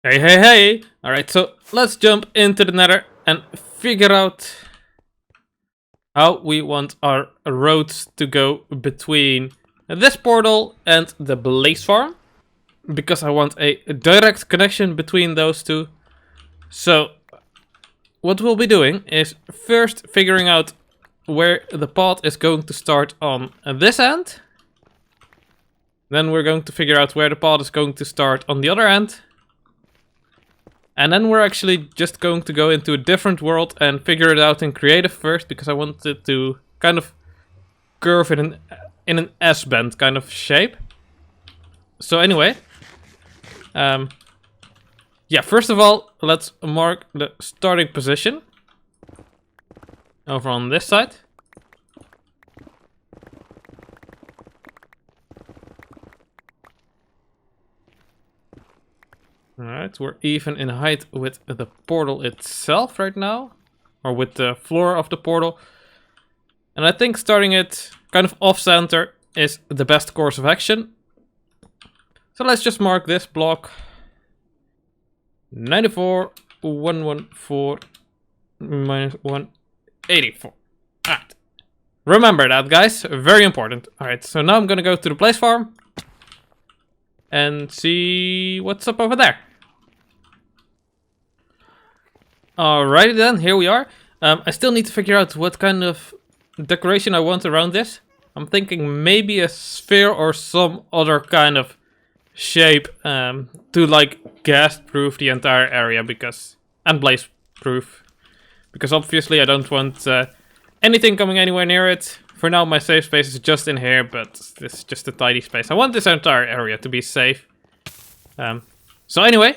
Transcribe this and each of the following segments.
Hey, hey, hey! Alright, so let's jump into the nether and figure out how we want our roads to go between this portal and the blaze farm. Because I want a direct connection between those two. So, what we'll be doing is first figuring out where the path is going to start on this end. Then we're going to figure out where the path is going to start on the other end. And then we're actually just going to go into a different world and figure it out in creative first, because I wanted to kind of curve it in an S-bend kind of shape. So anyway, yeah, first of all, let's mark the starting position over on this side. Alright, we're even in height with the portal itself right now. Or with the floor of the portal. And I think starting it kind of off-center is the best course of action. So let's just mark this block. 94, 114, minus 184. Alright. Remember that, guys. Very important. Alright, so now I'm gonna go to the blaze farm. And see what's up over there. Alrighty then, here we are. I still need to figure out what kind of decoration I want around this. I'm thinking maybe a sphere or some other kind of shape to like gas proof the entire area, because and blaze proof, because obviously I don't want anything coming anywhere near it. For now my safe space is just in here, but this is just a tidy space. I want this entire area to be safe. So anyway,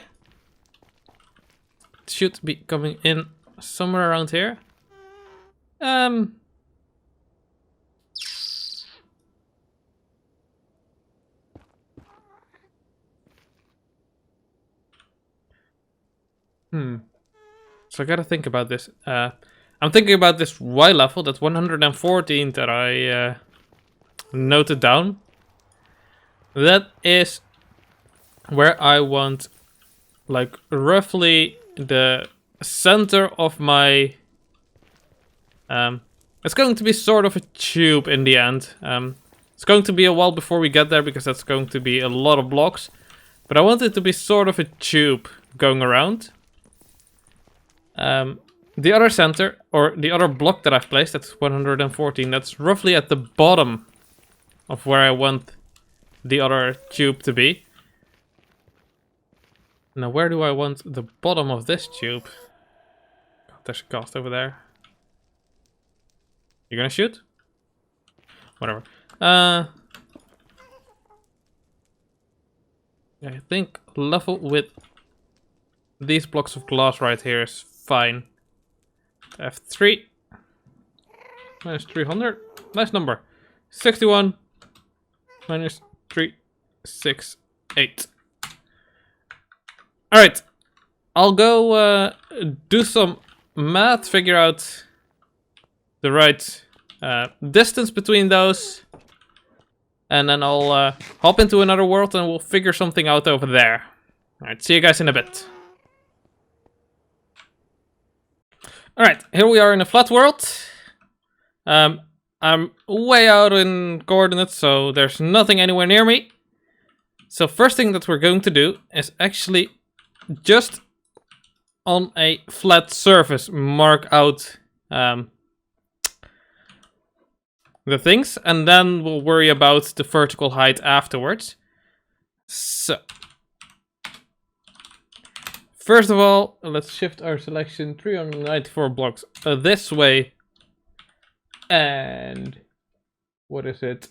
it should be coming in somewhere around here. So I gotta think about this. I'm thinking about this Y level, that's 114 that I noted down. That is where I want, like, roughly the center of my... it's going to be sort of a tube in the end. It's going to be a while before we get there, because that's going to be a lot of blocks. But I want it to be sort of a tube going around. The other center, or the other block that I've placed, that's 114. That's roughly at the bottom of where I want the other tube to be. Now, where do I want the bottom of this tube? God, there's a Qasxz over there. You gonna shoot? Whatever. I think level with these blocks of glass right here is fine. F3 minus 300. Nice number. 61 minus 368. Alright. I'll go do some math, figure out the right distance between those. And then I'll hop into another world and we'll figure something out over there. Alright, see you guys in a bit. Alright, here we are in a flat world. I'm way out in coordinates, so there's nothing anywhere near me. So first thing that we're going to do is actually just on a flat surface mark out the things, and then we'll worry about the vertical height afterwards. So first of all, let's shift our selection 394 blocks this way. And what is it?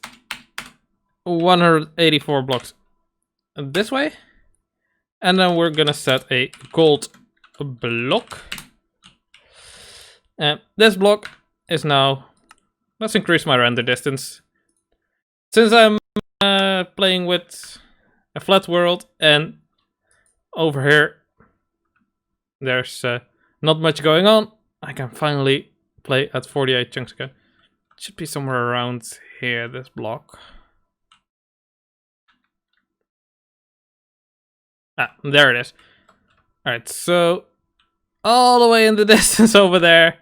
184 blocks this way. And then we're gonna set a gold block. And this block is now... Let's increase my render distance. Since I'm playing with a flat world and over here there's not much going on, I can finally play at 48 chunks again. It should be somewhere around here, this block. Ah, there it is. Alright, so all the way in the distance over there.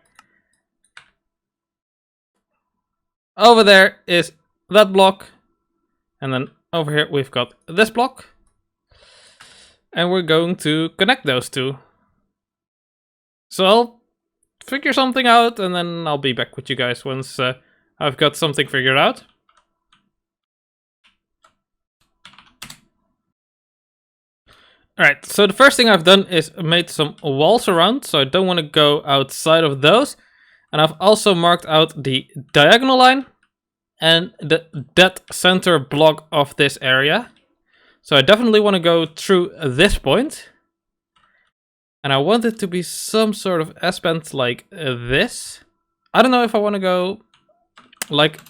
Over there is that block. And then over here we've got this block. And we're going to connect those two. So I'll figure something out and then I'll be back with you guys once I've got something figured out. Alright, so the first thing I've done is made some walls around, so I don't want to go outside of those. And I've also marked out the diagonal line and the dead center block of this area. So I definitely want to go through this point. And I want it to be some sort of S-bend like this. I don't know if I want to go, like,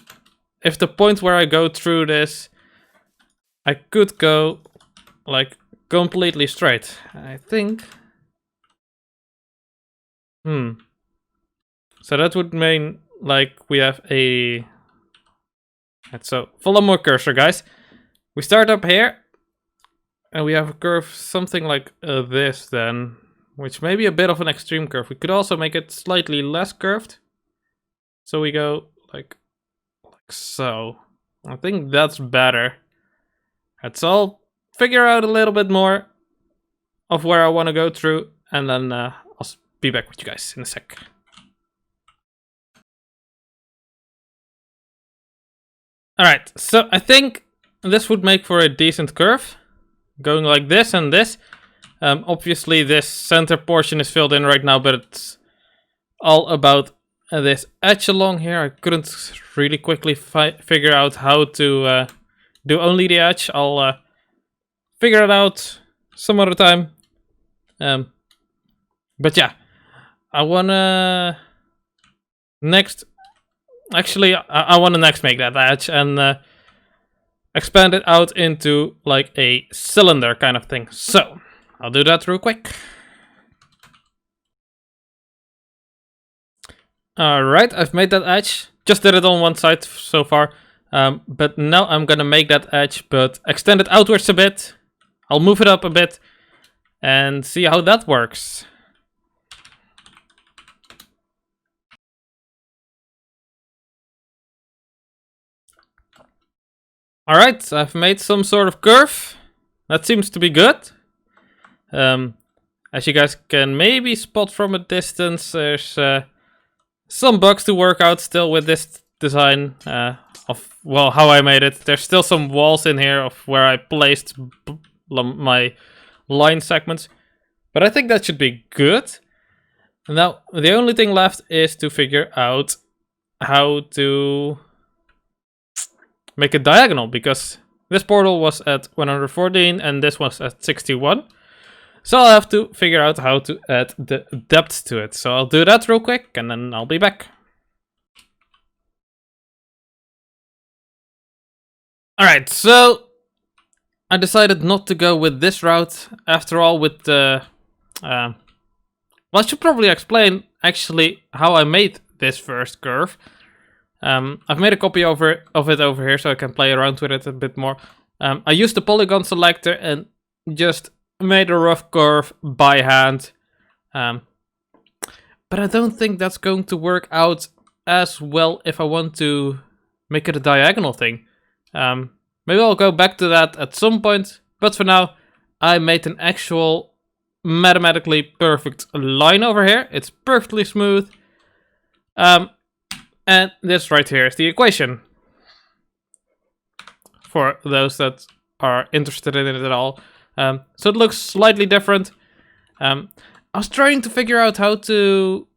if the point where I go through this, I could go, like, completely straight, I think. So that would mean, like, we have a... So, follow my cursor, guys. We start up here. And we have a curve something like this, then. Which may be a bit of an extreme curve. We could also make it slightly less curved. So we go, like so. I think that's better. So I'll figure out a little bit more of where I want to go through, and then I'll be back with you guys in a sec. Alright, so I think this would make for a decent curve. Going like this and this. Obviously this center portion is filled in right now, but it's all about this edge along here. I couldn't really quickly figure out how to do only the edge. I'll figure it out some other time. But yeah, I wanna next. Actually, I wanna next make that edge and expand it out into like a cylinder kind of thing. So I'll do that real quick. Alright, I've made that edge. Just did it on one side so far. But now I'm gonna make that edge, but extend it outwards a bit. I'll move it up a bit and see how that works. Alright, I've made some sort of curve. That seems to be good. As you guys can maybe spot from a distance, there's some bugs to work out still with this design of, well, how I made it. There's still some walls in here of where I placed my line segments, but I think that should be good. Now, the only thing left is to figure out how to make a diagonal, because this portal was at 114 and this was at 61. So I'll have to figure out how to add the depth to it. So I'll do that real quick and then I'll be back. Alright, so I decided not to go with this route. After all, with the... well, I should probably explain actually how I made this first curve. I've made a copy of it over here so I can play around with it a bit more. I used the polygon selector and just made a rough curve by hand. But I don't think that's going to work out as well if I want to make it a diagonal thing. Maybe I'll go back to that at some point. But for now, I made an actual mathematically perfect line over here. It's perfectly smooth. And this right here is the equation. For those that are interested in it at all. So it looks slightly different. I was trying to figure out how to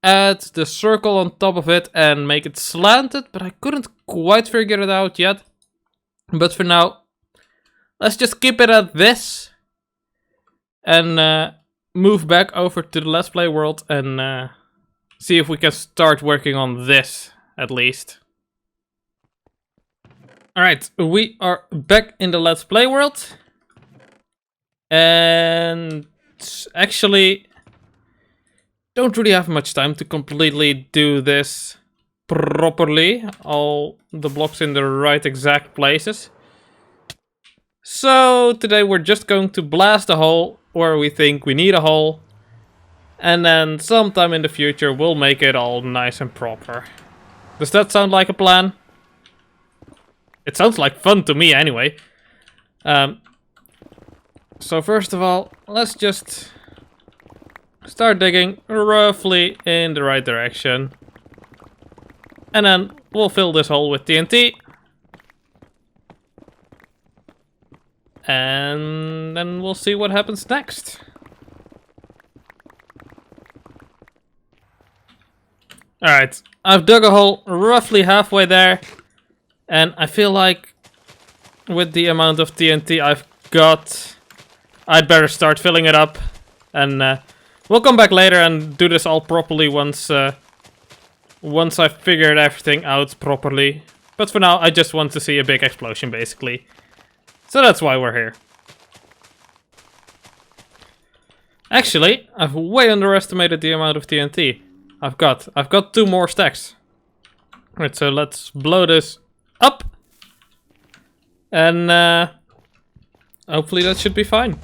add the circle on top of it and make it slanted, but I couldn't quite figure it out yet. But for now, let's just keep it at this. And move back over to the Let's Play world and see if we can start working on this, at least. Alright, we are back in the Let's Play world. And actually, don't really have much time to completely do this properly. All the blocks in the right exact places. So today we're just going to blast a hole where we think we need a hole. And then sometime in the future we'll make it all nice and proper. Does that sound like a plan? It sounds like fun to me anyway. So first of all, let's just start digging roughly in the right direction. And then we'll fill this hole with TNT. And then we'll see what happens next. Alright, I've dug a hole roughly halfway there. And I feel like with the amount of TNT I've got, I'd better start filling it up. And we'll come back later and do this all properly once I've figured everything out properly. But for now, I just want to see a big explosion, basically. So that's why we're here. Actually, I've way underestimated the amount of TNT I've got. I've got 2 more stacks. Right, so let's blow this up. And hopefully that should be fine.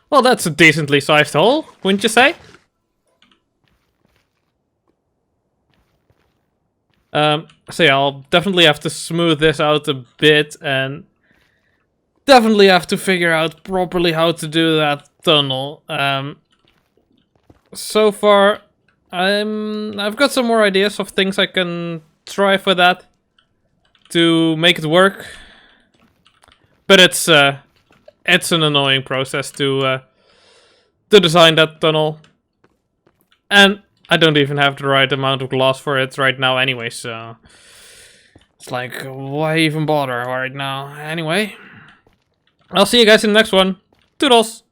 Well, that's a decently sized hole, wouldn't you say? So yeah, I'll definitely have to smooth this out a bit and definitely have to figure out properly how to do that tunnel. So far, I've got some more ideas of things I can try for that to make it work, but it's an annoying process to design that tunnel, and I don't even have the right amount of glass for it right now anyway, so it's like, why even bother right now? Anyway, I'll see you guys in the next one. Toodles!